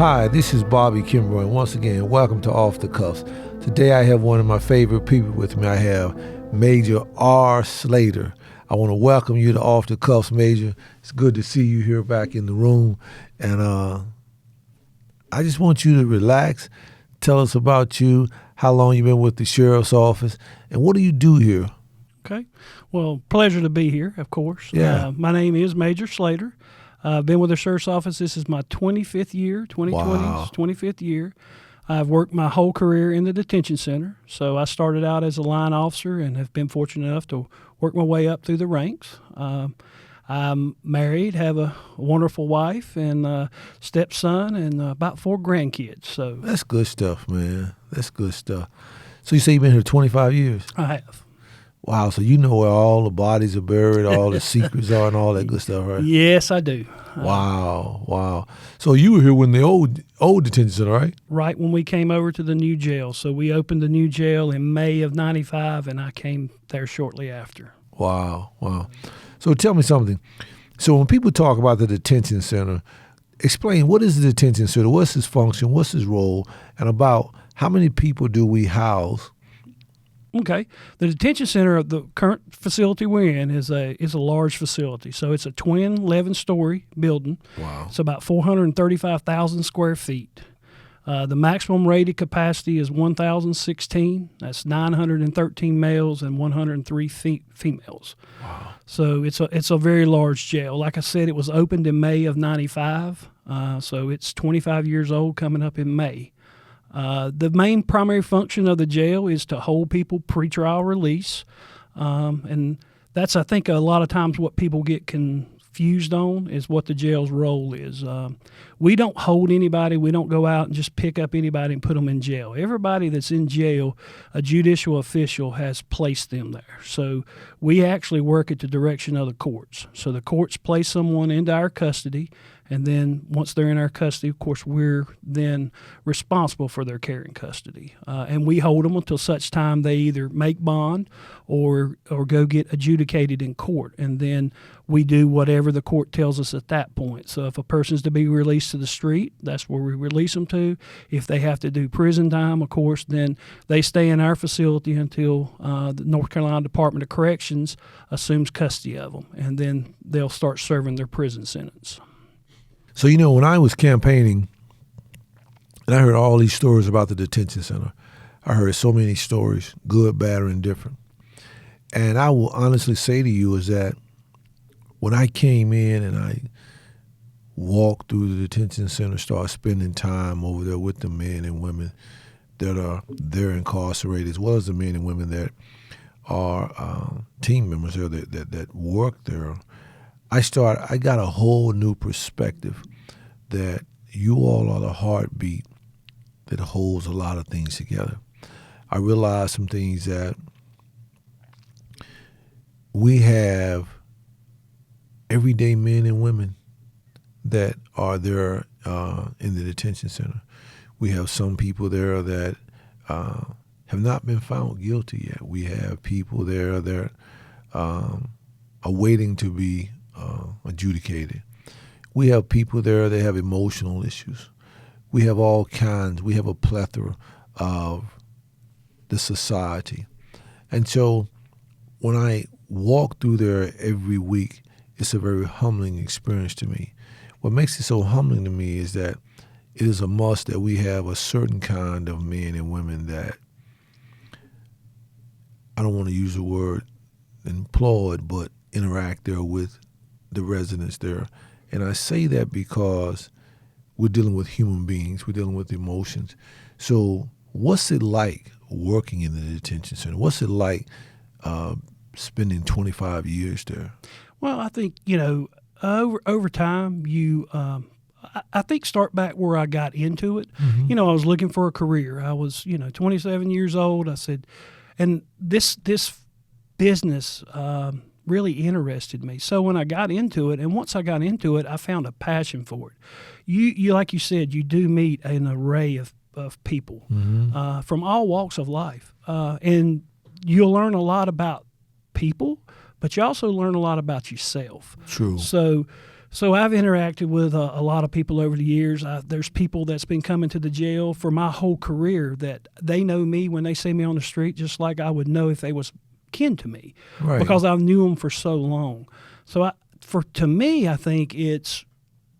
Hi, this is Bobby Kimbrough, and once again, welcome to Off the Cuffs. Today I have one of my favorite people with me. I have Major R. Slater. I want to welcome you to Off the Cuffs, Major. It's good to see you here back in the room. And I just want you to relax. Tell us about you, how long you've been with the Sheriff's Office, and what do you do here? Okay. Well, pleasure to be here, of course. Yeah. My name is Major Slater. I've been with the Sheriff's Office. This is my 25th year, 2020 Wow. 25th year. I've worked my whole career in the Detention Center. So I started out as a line officer and have been fortunate enough to work my way up through the ranks. I'm married, have a wonderful wife and a stepson and about 4 grandkids. So That's good stuff, man. That's good stuff. So you say you've been here 25 years? I have. Wow, so you know where all the bodies are buried, all the secrets are, and all that good stuff, right? Yes, I do. Wow. So you were here when the old detention center, right? Right when we came over to the new jail. So we opened the new jail in May of 95, and I came there shortly after. Wow. So tell me something. So when people talk about the detention center, explain, what is the detention center? What's its function? What's its role? And about how many people do we house? Okay. The detention center, the current facility we're in, is a large facility. So it's a twin 11-story building. Wow. It's about 435,000 square feet. The maximum rated capacity is 1,016. That's 913 males and 103 females. Wow. So it's a very large jail. Like I said, it was opened in May of 95. So it's 25 years old coming up in May. The main primary function of the jail is to hold people pretrial release. And that's, I think, a lot of times what people get confused on is what the jail's role is. We don't hold anybody. We don't go out and just pick up anybody and put them in jail. Everybody that's in jail, a judicial official has placed them there. So we actually work at the direction of the courts. So the courts place someone into our custody, and then once they're in our custody, of course, we're then responsible for their care and custody. And we hold them until such time they either make bond or go get adjudicated in court. And then we do whatever the court tells us at that point. So if a person's to be released to the street, that's where we release them to. If they have to do prison time, of course, then they stay in our facility until the North Carolina Department of Corrections assumes custody of them. And then they'll start serving their prison sentence. So, you know, when I was campaigning, and I heard all these stories about the detention center, I heard so many stories, good, bad, or indifferent. And I will honestly say to you is that when I came in and I walked through the detention center, started spending time over there with the men and women that are there incarcerated, as well as the men and women that are team members there that work there, I got a whole new perspective that you all are the heartbeat that holds a lot of things together. I realized some things that we have everyday men and women that are there in the detention center. We have some people there that have not been found guilty yet. We have people there that are waiting to be adjudicated. We have people there that have emotional issues. We have all kinds. We have a plethora of the society. And so when I walk through there every week, it's a very humbling experience to me. What makes it so humbling to me is that it is a must that we have a certain kind of men and women that, I don't want to use the word employed, but interact there with the residents there. And I say that because we're dealing with human beings, we're dealing with emotions. So what's it like working in the detention center? What's it like spending 25 years there? Well, I think, over time, I think start back where I got into it. Mm-hmm. I was looking for a career. I was, 27 years old. I said, and this business really interested me. So when I got into it, and once I got into it, I found a passion for it. You like you said, you do meet an array of people from all walks of life. And you'll learn a lot about people, but you also learn a lot about yourself. True. So So I've interacted with a lot of people over the years. There's people that's been coming to the jail for my whole career that they know me when they see me on the street, just like I would know if they was kin to me, Right. because I knew them for so long. So to me, I think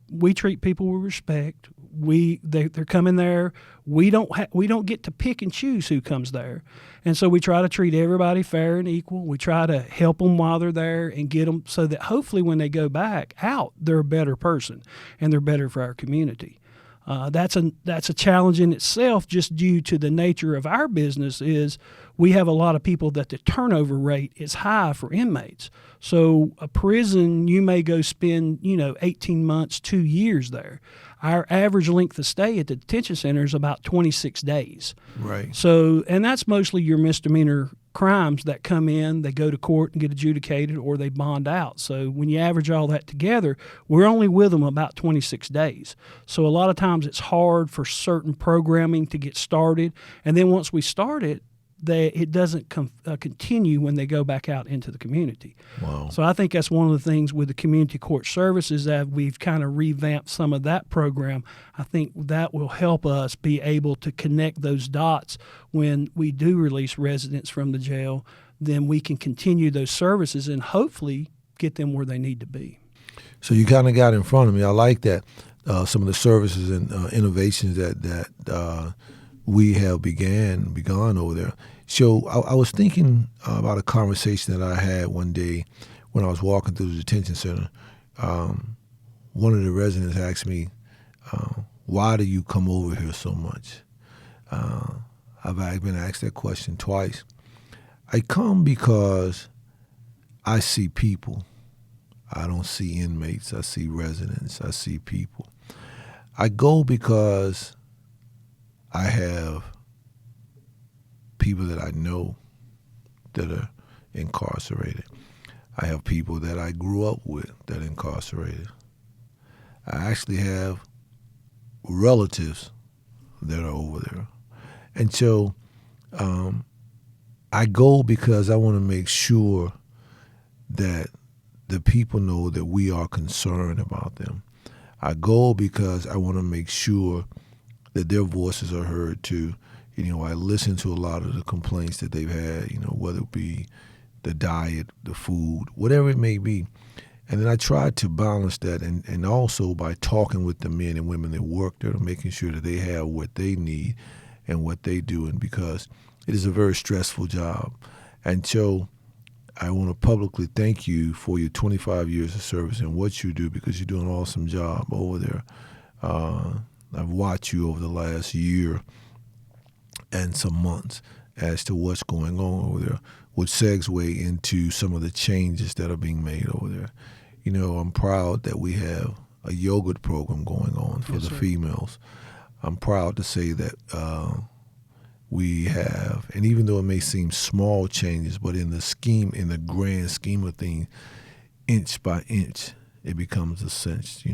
we treat people with respect. They're coming there. We don't get to pick and choose who comes there, and so we try to treat everybody fair and equal. We try to help them while they're there and get them so that hopefully when they go back out, they're a better person and they're better for our community. That's a challenge in itself, just due to the nature of our business. Is we have a lot of people that the turnover rate is high for inmates. So a prison, you may go spend 18 months, 2 years there. Our average length of stay at the detention center is about 26 days. Right. So, and that's mostly your misdemeanor crimes that come in, they go to court and get adjudicated, or they bond out. So when you average all that together, we're only with them about 26 days. So a lot of times it's hard for certain programming to get started. And then once we start it, it doesn't continue when they go back out into the community. Wow. So I think that's one of the things with the community court services, that we've kind of revamped some of that program. I think that will help us be able to connect those dots when we do release residents from the jail. Then we can continue those services and hopefully get them where they need to be. So you kind of got in front of me. I like that. Some of the services and innovations that we have begun over there. So I was thinking about a conversation that I had one day when I was walking through the detention center. One of the residents asked me, why do you come over here so much? I've been asked that question twice. I come because I see people. I don't see inmates. I see residents. I see people. I go because I have people that I know that are incarcerated. I have people that I grew up with that are incarcerated. I actually have relatives that are over there. And so I go because I want to make sure that the people know that we are concerned about them. I go because I want to make sure that their voices are heard too. I listen to a lot of the complaints that they've had, whether it be the diet, the food, whatever it may be. And then I try to balance that and also by talking with the men and women that work there, making sure that they have what they need and what they do, and because it is a very stressful job. And so I want to publicly thank you for your 25 years of service and what you do, because you're doing an awesome job over there. I've watched you over the last year and some months as to what's going on over there, which segue into some of the changes that are being made over there. I'm proud that we have a yogurt program going on for the females. I'm proud to say that we have, and even though it may seem small changes, but in the grand scheme of things, inch by inch, it becomes a cinch.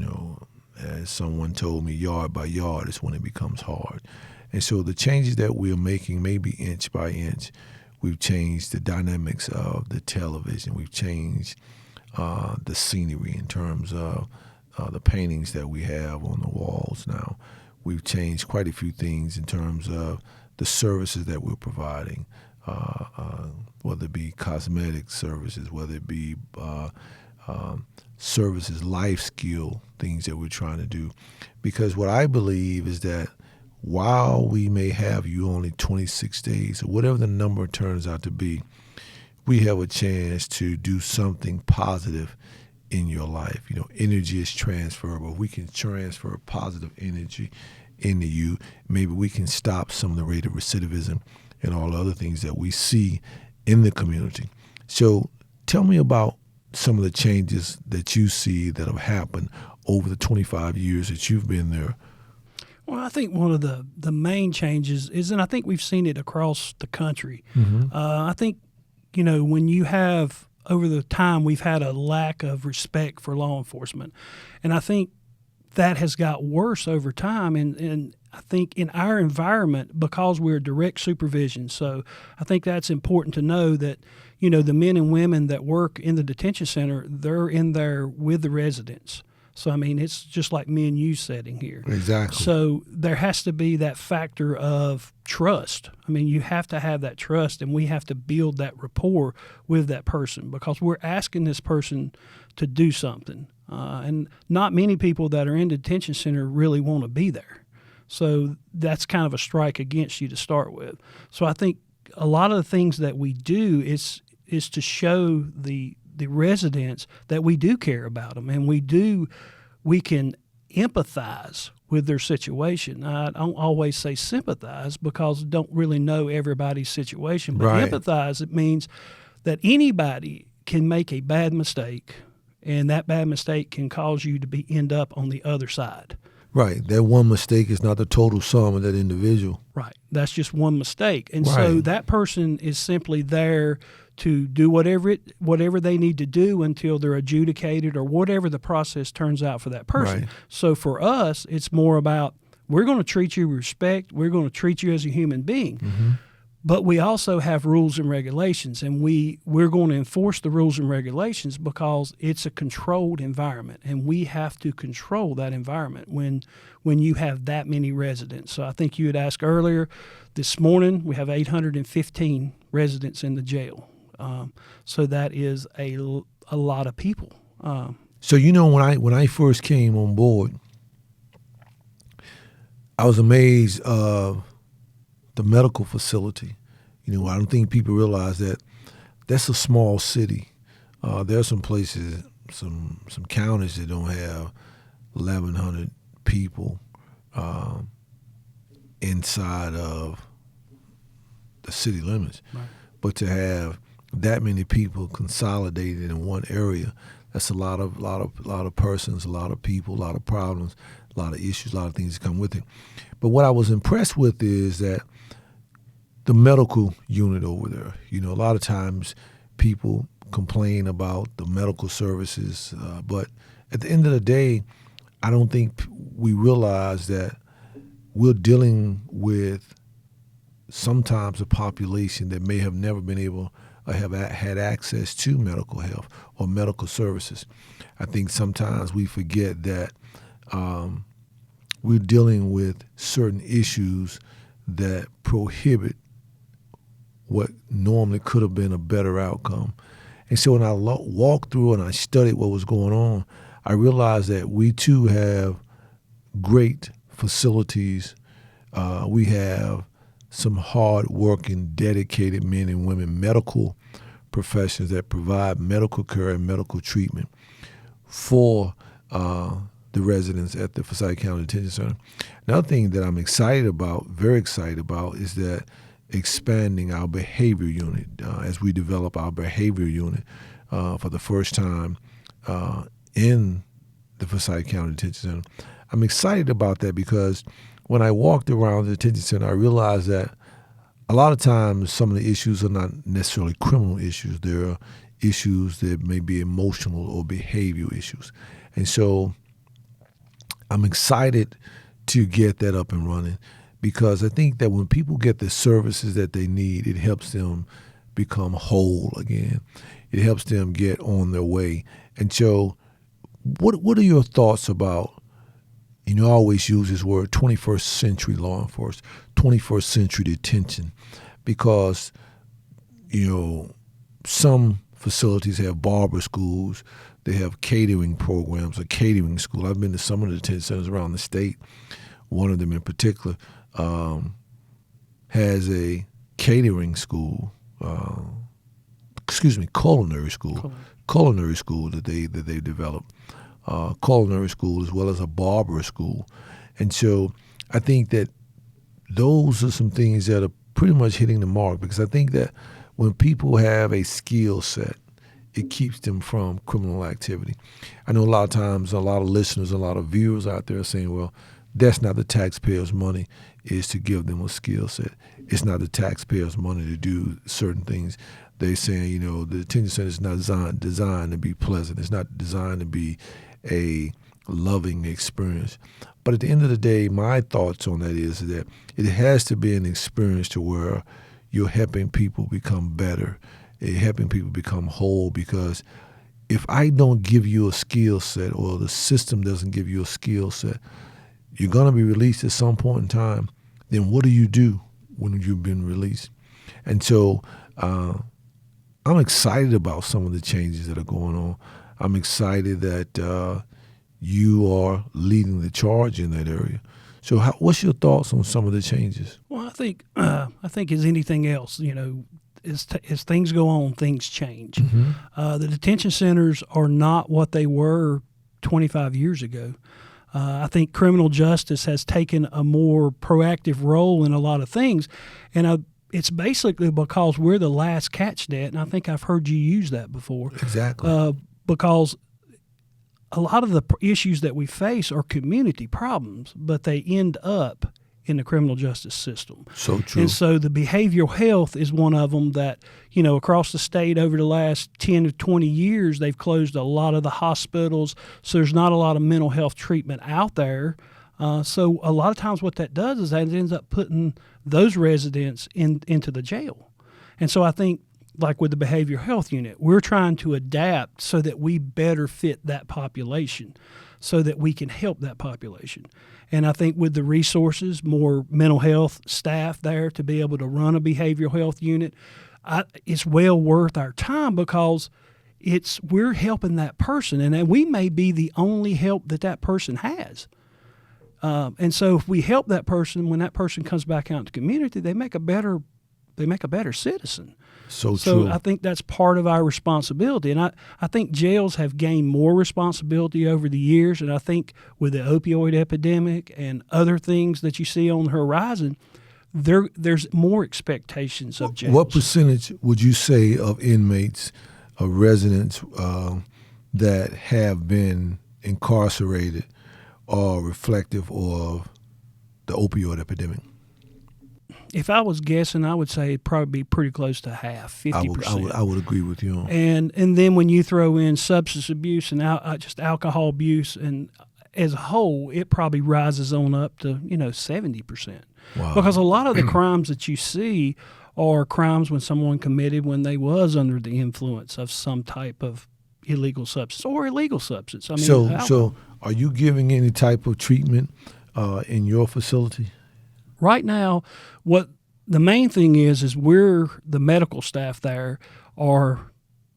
As someone told me, yard by yard is when it becomes hard. And so the changes that we're making, maybe inch by inch, we've changed the dynamics of the television. We've changed the scenery in terms of the paintings that we have on the walls now. We've changed quite a few things in terms of the services that we're providing, whether it be cosmetic services, whether it be services, life skill things that we're trying to do. Because what I believe is that while we may have you only 26 days, or whatever the number turns out to be, we have a chance to do something positive in your life. Energy is transferable. We can transfer positive energy into you. Maybe we can stop some of the rate of recidivism and all the other things that we see in the community. So tell me about some of the changes that you see that have happened over the 25 years that you've been there. Well, I think one of the main changes is, and I think we've seen it across the country. I think, when you have, over the time, we've had a lack of respect for law enforcement. And I think that has got worse over time. And I think in our environment, because we're direct supervision, so I think that's important to know that, the men and women that work in the detention center, they're in there with the residents. So, I mean, it's just like me and you sitting here. Exactly. So there has to be that factor of trust. I mean, you have to have that trust, and we have to build that rapport with that person because we're asking this person to do something. And not many people that are in the detention center really want to be there. So that's kind of a strike against you to start with. So I think a lot of the things that we do is to show the residents that we do care about them, and we can empathize with their situation. I don't always say sympathize because I don't really know everybody's situation, but Right. empathize, it means that anybody can make a bad mistake, and that bad mistake can cause you to end up on the other side. Right. That one mistake is not the total sum of that individual. Right. That's just one mistake. And so Right. that person is simply there to do whatever they need to do until they're adjudicated or whatever the process turns out for that person. Right. So for us, it's more about we're going to treat you with respect. We're going to treat you as a human being. Mm-hmm. But we also have rules and regulations, and we're going to enforce the rules and regulations because it's a controlled environment, and we have to control that environment when you have that many residents. So I think you had asked earlier, this morning we have 815 residents in the jail. So that is a lot of people. So when I first came on board, I was amazed of the medical facility. I don't think people realize that that's a small city. There are some places, some counties that don't have 1,100 people inside of the city limits. Right. But to have that many people consolidated in one area, that's a lot of persons, a lot of people, a lot of problems, a lot of issues, a lot of things that come with it. But what I was impressed with is that the medical unit over there. A lot of times people complain about the medical services, but at the end of the day, I don't think we realize that we're dealing with sometimes a population that may have never been able or have had access to medical health or medical services. I think sometimes we forget that we're dealing with certain issues that prohibit what normally could have been a better outcome. And so when I walked through and I studied what was going on, I realized that we too have great facilities. We have some hard-working, dedicated men and women, medical professionals that provide medical care and medical treatment for the residents at the Forsyth County Detention Center. Another thing that I'm very excited about, is that expanding our behavior unit as we develop our behavior unit for the first time in the Forsyth County Detention Center. I'm excited about that because when I walked around the detention center, I realized that a lot of times some of the issues are not necessarily criminal issues. There are issues that may be emotional or behavioral issues. And so I'm excited to get that up and running because I think that when people get the services that they need, it helps them become whole again. It helps them get on their way. And so what are your thoughts about, I always use this word, 21st century law enforcement, 21st century detention, because, some facilities have barber schools, they have catering programs, a catering school. I've been to some of the detention centers around the state. One of them in particular has a catering school, culinary school that they developed. Culinary school as well as a barber school. And so I think that those are some things that are pretty much hitting the mark, because I think that when people have a skill set, it keeps them from criminal activity. I know a lot of times a lot of listeners, a lot of viewers out there are saying, well, that's not the taxpayers' money, is to give them a skill set. It's not the taxpayers' money to do certain things. They're saying, the detention center is not designed to be pleasant. It's not designed to be a loving experience. But at the end of the day, my thoughts on that is that it has to be an experience to where you're helping people become better, helping people become whole, because if I don't give you a skill set, or the system doesn't give you a skill set, you're going to be released at some point in time. Then what do you do when you've been released? And so I'm excited about some of the changes that are going on. I'm excited that you are leading the charge in that area. So what's your thoughts on some of the changes? Well, I think as anything else, as things go on, things change. Mm-hmm. The detention centers are not what they were 25 years ago. I think criminal justice has taken a more proactive role in a lot of things, and it's basically because we're the last catch net, and I think I've heard you use that before. Exactly. Because a lot of the issues that we face are community problems, but they end up in the criminal justice system. So true. And so the behavioral health is one of them that, across the state over the last 10 to 20 years, they've closed a lot of the hospitals. So there's not a lot of mental health treatment out there. So a lot of times what that does is that it ends up putting those residents into the jail. And so I think, like with the behavioral health unit, we're trying to adapt so that we better fit that population, so that we can help that population. And I think with the resources, more mental health staff there to be able to run a behavioral health unit, it's well worth our time, because we're helping that person, and we may be the only help that person has. And so if we help that person, when that person comes back out into the community, they make a better citizen. So true. I think that's part of our responsibility. And I think jails have gained more responsibility over the years. And I think with the opioid epidemic and other things that you see on the horizon, there's more expectations of jails. What percentage would you say of inmates, of residents that have been incarcerated are reflective of the opioid epidemic? If I was guessing, I would say it'd probably be pretty close to half, 50%. I would agree with you. And then when you throw in substance abuse and just alcohol abuse, and as a whole, it probably rises on up to 70%. Wow. Because a lot of the crimes that you see are crimes when someone committed when they was under the influence of some type of illegal substance or illegal substance. I mean, so are you giving any type of treatment in your facility? Right now, what the main thing is we're the medical staff there are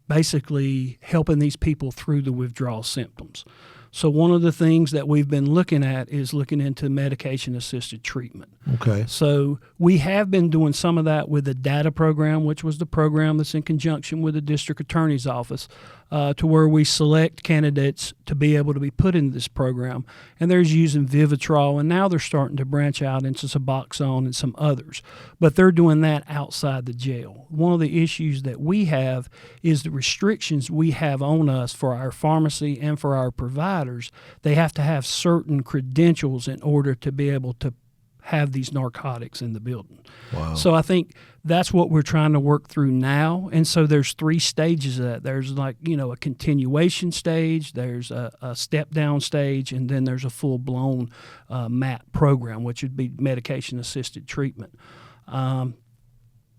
basically helping these people through the withdrawal symptoms. So one of the things that we've been looking at is looking into medication-assisted treatment. Okay. So we have been doing some of that with the DATA program, which was the program that's in conjunction with the district attorney's office, to where we select candidates to be able to be put into this program. And they're using Vivitrol, and now they're starting to branch out into Suboxone and some others. But they're doing that outside the jail. One of the issues that we have is the restrictions we have on us for our pharmacy and for our providers. They have to have certain credentials in order to be able to have these narcotics in the building. Wow. So I think that's what we're trying to work through now. And so there's 3 stages of that. There's a continuation stage, there's a step-down stage, and then there's a full-blown MAT program, which would be medication-assisted treatment.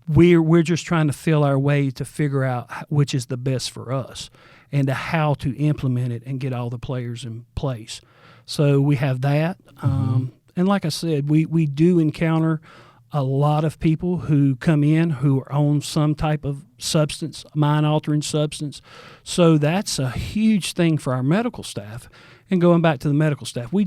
We're just trying to feel our way to figure out which is the best for us and to how to implement it and get all the players in place. So we have that. And like I said, we do encounter a lot of people who come in who are on some type of substance, mind-altering substance. So that's a huge thing for our medical staff. And going back to the medical staff, we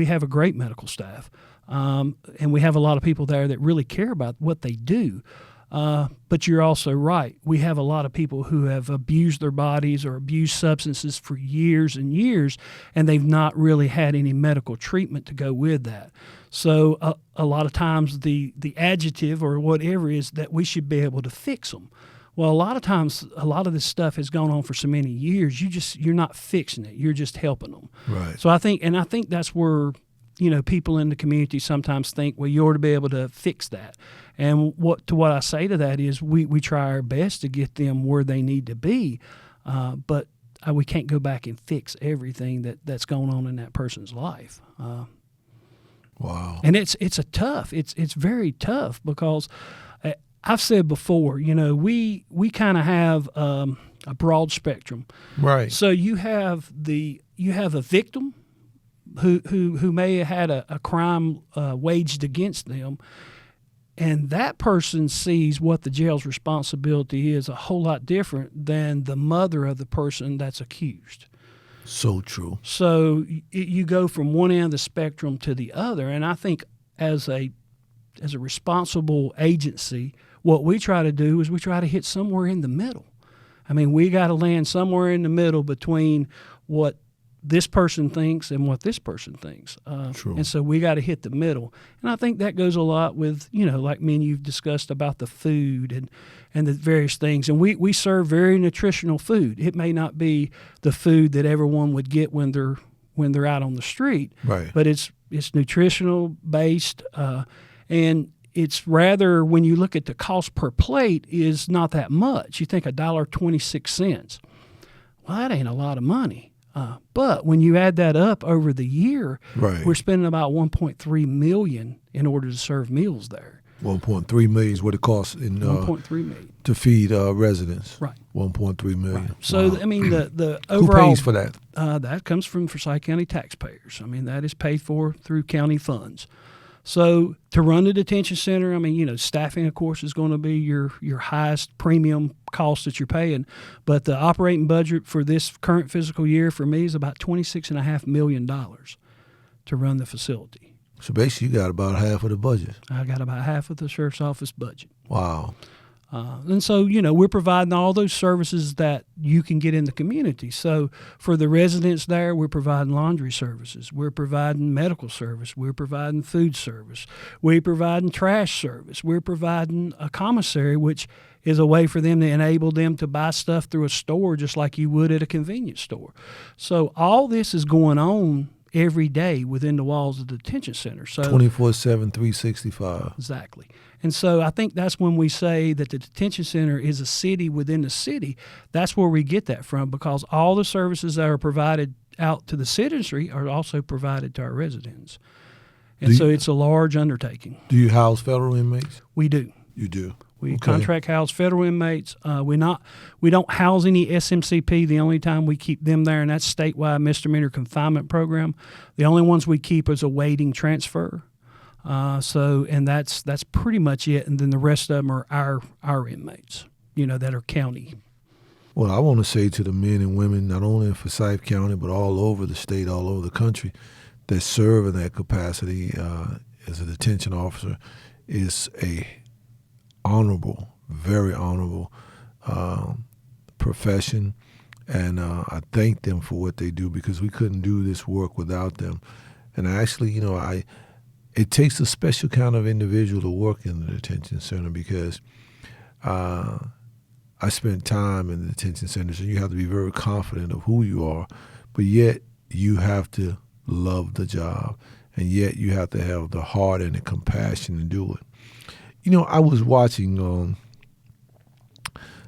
have a great medical staff. And we have a lot of people there that really care about what they do. But you're also right. We have a lot of people who have abused their bodies or abused substances for years and years, and they've not really had any medical treatment to go with that. So a lot of times the adjective or whatever is that we should be able to fix them. Well, a lot of times, a lot of this stuff has gone on for so many years. You're not fixing it. You're just helping them. Right. So I think that's where people in the community sometimes think, well, you ought to be able to fix that. And what I say to that is we try our best to get them where they need to be, but we can't go back and fix everything that's going on in that person's life. Wow. And it's very tough because I've said before, we kind of have a broad spectrum. Right. So you have a victim who may have had a crime waged against them, and that person sees what the jail's responsibility is a whole lot different than the mother of the person that's accused. So true. So you go from one end of the spectrum to the other, and I think as a responsible agency, what we try to do is we try to hit somewhere in the middle. I mean, we got to land somewhere in the middle between what this person thinks and what this person thinks. True. And so we got to hit the middle. And I think that goes a lot with, like me and you've discussed about the food and the various things. And we serve very nutritional food. It may not be the food that everyone would get when they're out on the street, Right. but it's nutritional based, and it's rather, when you look at the cost per plate, is not that much. You think $1.26. Well, that ain't a lot of money. But when you add that up over the year, Right. we're spending about $1.3 million in order to serve meals there. 1.3 million is what it costs in $1.3 million. to feed residents. Right. 1.3 million. Right. So, Wow. I mean, the Who overall... pays for that? That comes from Forsyth County taxpayers. I mean, that is paid for through county funds. So to run the detention center, I mean, staffing, of course, is going to be your highest premium cost that you're paying. But the operating budget for this current fiscal year for me is about $26.5 million to run the facility. So basically, you got about half of the budget. I got about half of the sheriff's office budget. Wow. And so, we're providing all those services that you can get in the community. So for the residents there, we're providing laundry services. We're providing medical service. We're providing food service. We're providing trash service. We're providing a commissary, which is a way for them to enable them to buy stuff through a store just like you would at a convenience store. So all this is going on every day within the walls of the detention center. So 24/7, 365. Exactly. And so I think that's when we say that the detention center is a city within the city. That's where we get that from, because all the services that are provided out to the citizenry are also provided to our residents. And so it's a large undertaking. Do you house federal inmates? We do. You do. We Okay. contract house federal inmates. We don't house any SMCP. The only time we keep them there, and that's statewide misdemeanor confinement program. The only ones we keep is awaiting transfer. And that's pretty much it. And then the rest of them are our inmates, that are county. Well, I want to say to the men and women, not only in Forsyth County, but all over the state, all over the country, that serve in that capacity as a detention officer, is a honorable, very honorable profession. And I thank them for what they do, because we couldn't do this work without them. And actually, it takes a special kind of individual to work in the detention center, because I spent time in the detention centers, and you have to be very confident of who you are, but yet you have to love the job, and yet you have to have the heart and the compassion to do it. I was watching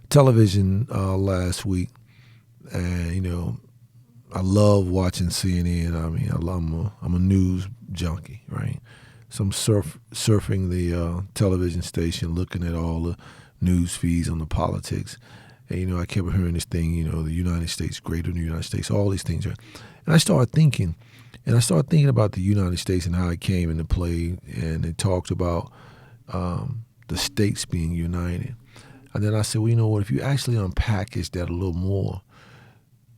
television last week, and I love watching CNN. I mean, I'm a news junkie, right? So I'm surfing the television station, looking at all the news feeds on the politics. And, I kept hearing this thing, the United States, greater than the United States, all these things. Right? And I started thinking about the United States and how it came into play. And it talked about the states being united. And then I said, well, you know what, if you actually unpackage that a little more,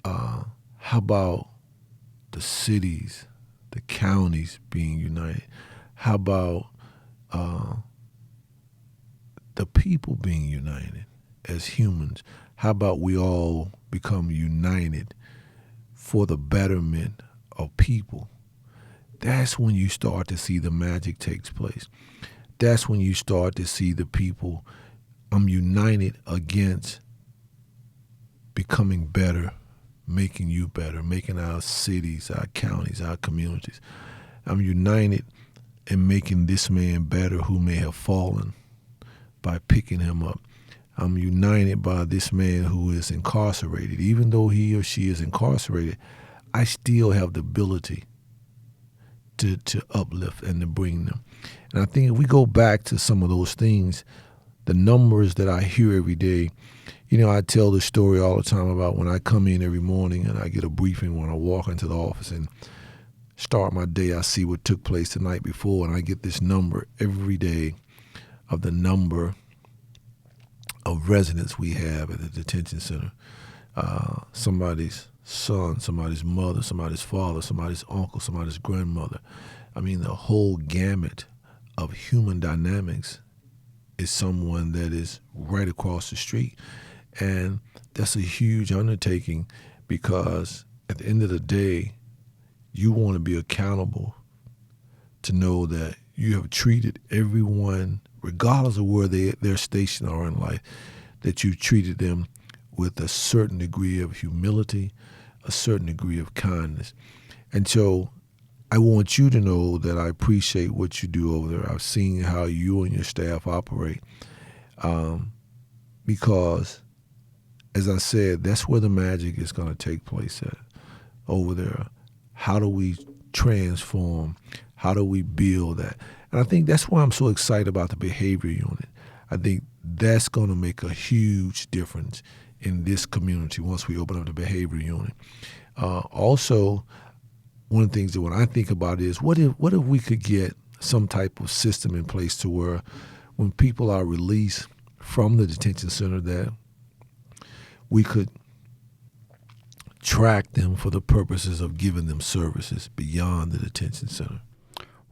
how about the cities, the counties being united? How about the people being united as humans? How about we all become united for the betterment of people? That's when you start to see the magic takes place. That's when you start to see the people united against becoming better, making you better, making our cities, our counties, our communities. I'm united in making this man better who may have fallen, by picking him up. I'm united by this man who is incarcerated. Even though he or she is incarcerated, I still have the ability to uplift and to bring them. And I think if we go back to some of those things, the numbers that I hear every day. You know, I tell the story all the time about when I come in every morning and I get a briefing when I walk into the office and start my day. I see what took place the night before, and I get this number every day of the number of residents we have at the detention center. Somebody's son, somebody's mother, somebody's father, somebody's uncle, somebody's grandmother. I mean, the whole gamut of human dynamics is someone that is right across the street. And that's a huge undertaking, because at the end of the day, you want to be accountable to know that you have treated everyone, regardless of where their station are in life, that you treated them with a certain degree of humility, a certain degree of kindness. And so I want you to know that I appreciate what you do over there. I've seen how you and your staff operate, because, as I said, that's where the magic is going to take place at over there. How do we transform? How do we build that? And I think that's why I'm so excited about the behavior unit. I think that's going to make a huge difference in this community once we open up the behavior unit. Also, one of the things that when I think about is, what if we could get some type of system in place to where when people are released from the detention center, that we could track them for the purposes of giving them services beyond the detention center.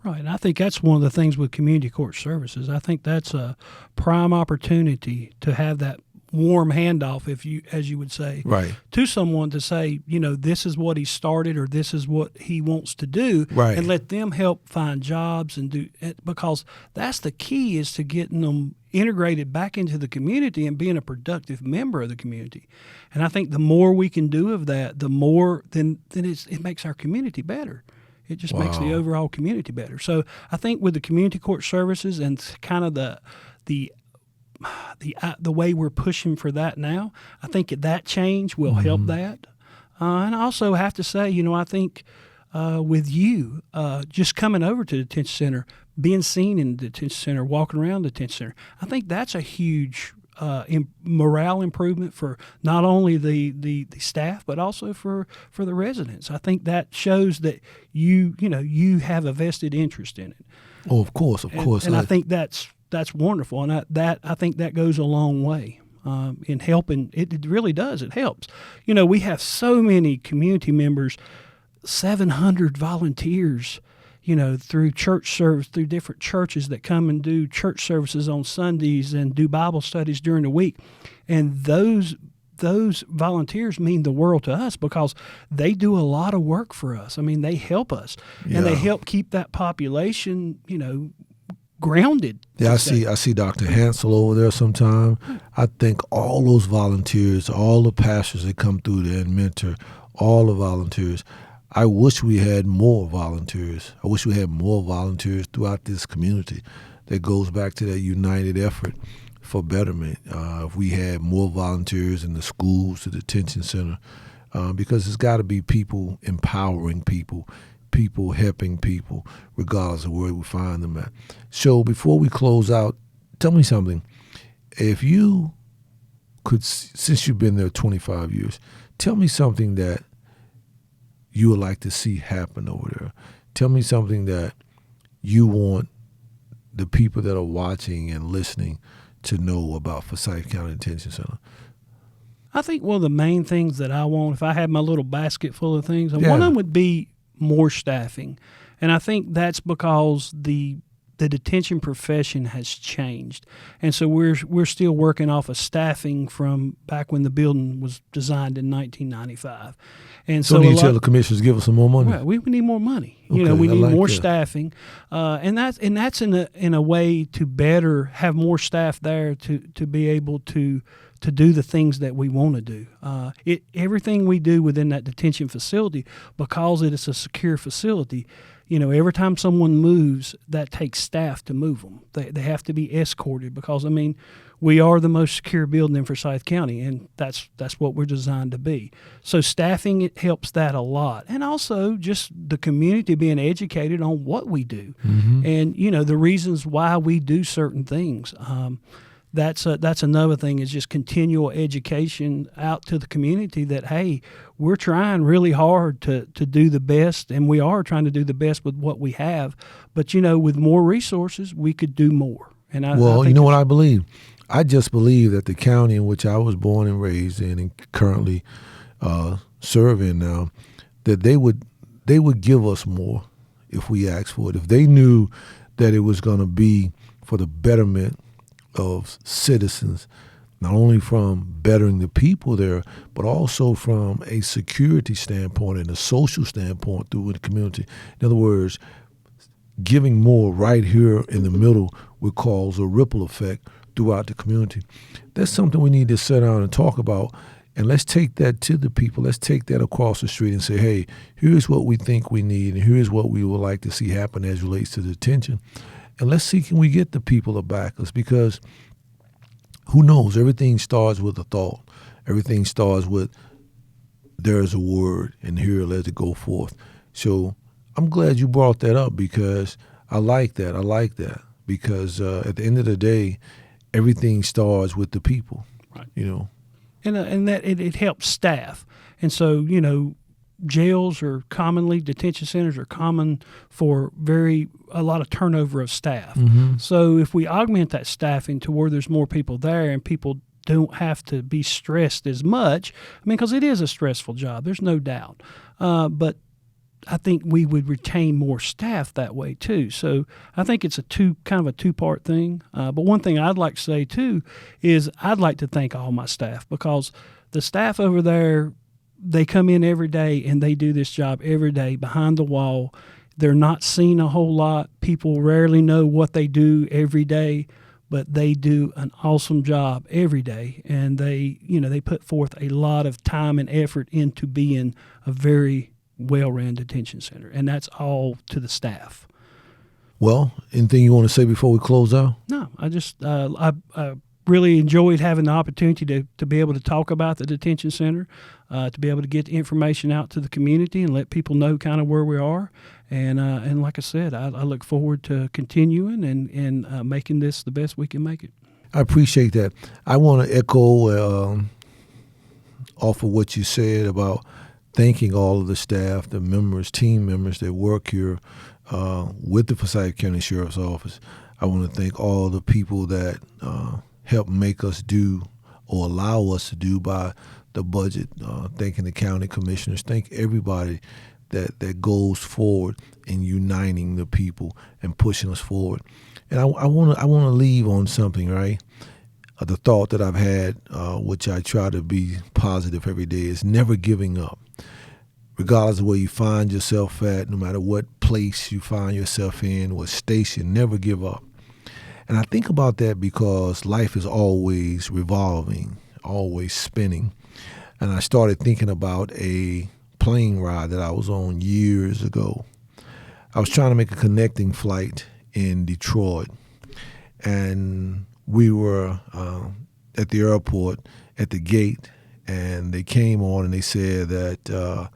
Right, and I think that's one of the things with community court services. I think that's a prime opportunity to have that warm handoff, as you would say, right, to someone to say, this is what he started or this is what he wants to do, right, and let them help find jobs and do it, because that's the key, is to getting them integrated back into the community and being a productive member of the community. And I think the more we can do of that, the more then it makes our community better. It just makes the overall community better. So I think with the community court services and kind of the way we're pushing for that now, I think that change will help that. And I also have to say, I think with you just coming over to the detention center, being seen in the detention center, walking around the detention center, I think that's a huge morale improvement for not only the staff but also for the residents. I think that shows that you have a vested interest in it. Oh, of course. And I think that's wonderful, and I think that goes a long way in helping. It really does. It helps. We have so many community members, 700 volunteers, through church service, through different churches that come and do church services on Sundays and do Bible studies during the week. And those volunteers mean the world to us, because they do a lot of work for us. I mean, they help us, and they help keep that population, grounded. Yeah, I see Dr. Hansel over there sometime. I think all those volunteers, all the pastors that come through there and mentor, all the volunteers, I wish we had more volunteers. I wish we had more volunteers throughout this community. That goes back to that united effort for betterment. If we had more volunteers in the schools, the detention center, because it's got to be people empowering people helping people, regardless of where we find them at. So before we close out, tell me something. If you could, since you've been there 25 years, tell me something that you would like to see happen over there. Tell me something that you want the people that are watching and listening to know about Forsyth County Detention Center. I think one of the main things that I want, if I had my little basket full of things, one of them would be more staffing. And I think that's because the detention profession has changed. And so we're still working off of staffing from back when the building was designed in 1995. And so you tell the commissioners give us some more money? Right, we need more money. Okay, we need more that. staffing, and that's in a way to better have more staff there to be able to do the things that we want to do. Everything we do within that detention facility, because it is a secure facility, every time someone moves, that takes staff to move them. They have to be escorted, because we are the most secure building in Forsyth County, and that's what we're designed to be. So staffing, it helps that a lot. And also just the community being educated on what we do, and the reasons why we do certain things. that's another thing, is just continual education out to the community that, hey, we're trying really hard to do the best, and we are trying to do the best with what we have. But, with more resources, we could do more. And I think you know what I believe? I just believe that the county in which I was born and raised in and currently serve in now, that they would give us more if we asked for it. If they knew that it was going to be for the betterment of citizens, not only from bettering the people there, but also from a security standpoint and a social standpoint through the community. In other words, giving more right here in the middle would cause a ripple effect throughout the community. That's something we need to sit down and talk about. And let's take that to the people. Let's take that across the street and say, hey, here's what we think we need, and here's what we would like to see happen as relates to detention. And let's see, can we get the people to back us? Because who knows? Everything starts with a thought. Everything starts with, there's a word, and here, let it go forth. So I'm glad you brought that up, because I like that. Because at the end of the day, everything starts with the people, right. And that it helps staff. And so, jails are commonly, detention centers are common for a lot of turnover of staff. Mm-hmm. So if we augment that staffing to where there's more people there and people don't have to be stressed as much, because it is a stressful job, there's no doubt. But I think we would retain more staff that way too. So I think it's a two-part thing. But one thing I'd like to say too is I'd like to thank all my staff, because the staff over there, they come in every day and they do this job every day behind the wall. They're not seen a whole lot. People rarely know what they do every day, but they do an awesome job every day. And they put forth a lot of time and effort into being a very well-run detention center, and that's all to the staff. Well, anything you want to say before we close out? No, I just I really enjoyed having the opportunity to be able to talk about the detention center, to be able to get the information out to the community and let people know kind of where we are. And like I said, I look forward to continuing and making this the best we can make it. I appreciate that. I want to echo off of what you said about thanking all of the staff, the members, team members that work here with the Forsyth County Sheriff's Office. I want to thank all the people that help make us do or allow us to do by the budget, thanking the county commissioners, thank everybody that goes forward in uniting the people and pushing us forward. And I want to leave on something, right? The thought that I've had, which I try to be positive every day, is never giving up. Regardless of where you find yourself at, no matter what place you find yourself in, what station, never give up. And I think about that because life is always revolving, always spinning. And I started thinking about a plane ride that I was on years ago. I was trying to make a connecting flight in Detroit, and we were at the airport at the gate, and they came on and they said that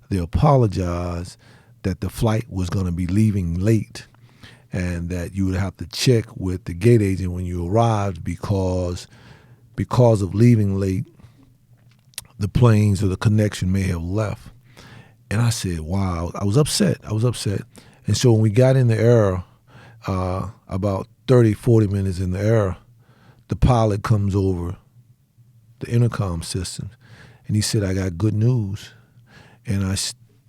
they apologized that the flight was going to be leaving late, and that you would have to check with the gate agent when you arrived because of leaving late, the planes or the connection may have left. And I said, wow, I was upset. And so when we got in the air, about 30, 40 minutes in the air, the pilot comes over the intercom system, and he said, I got good news. And I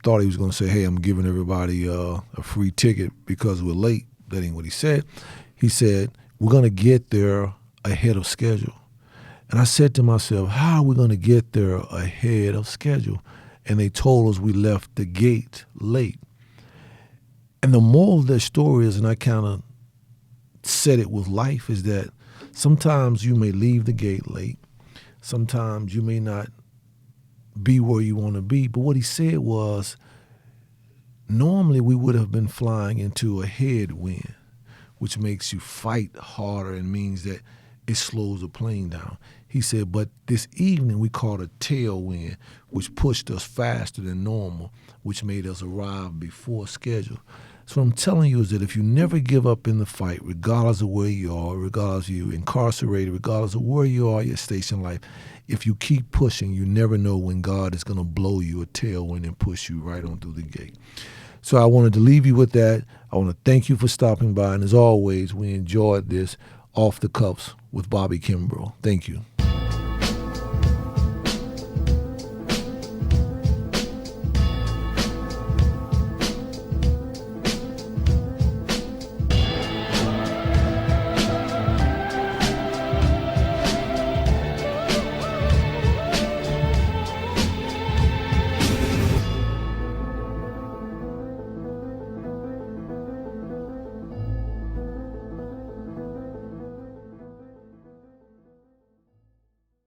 thought he was going to say, hey, I'm giving everybody a free ticket because we're late. That ain't what he said. He said, we're going to get there ahead of schedule. And I said to myself, how are we going to get there ahead of schedule? And they told us we left the gate late. And the moral of that story is, and I kind of said it with life, is that sometimes you may leave the gate late. Sometimes you may not be where you want to be. But what he said was, normally we would have been flying into a headwind, which makes you fight harder and means that it slows the plane down. He said, but this evening we caught a tailwind, which pushed us faster than normal, which made us arrive before schedule. So what I'm telling you is that if you never give up in the fight, regardless of where you are, regardless of you incarcerated, regardless of where you are, your station in life, if you keep pushing, you never know when God is going to blow you a tailwind and push you right on through the gate. So I wanted to leave you with that. I want to thank you for stopping by. And as always, we enjoyed this Off the Cuffs with Bobby Kimbrough. Thank you.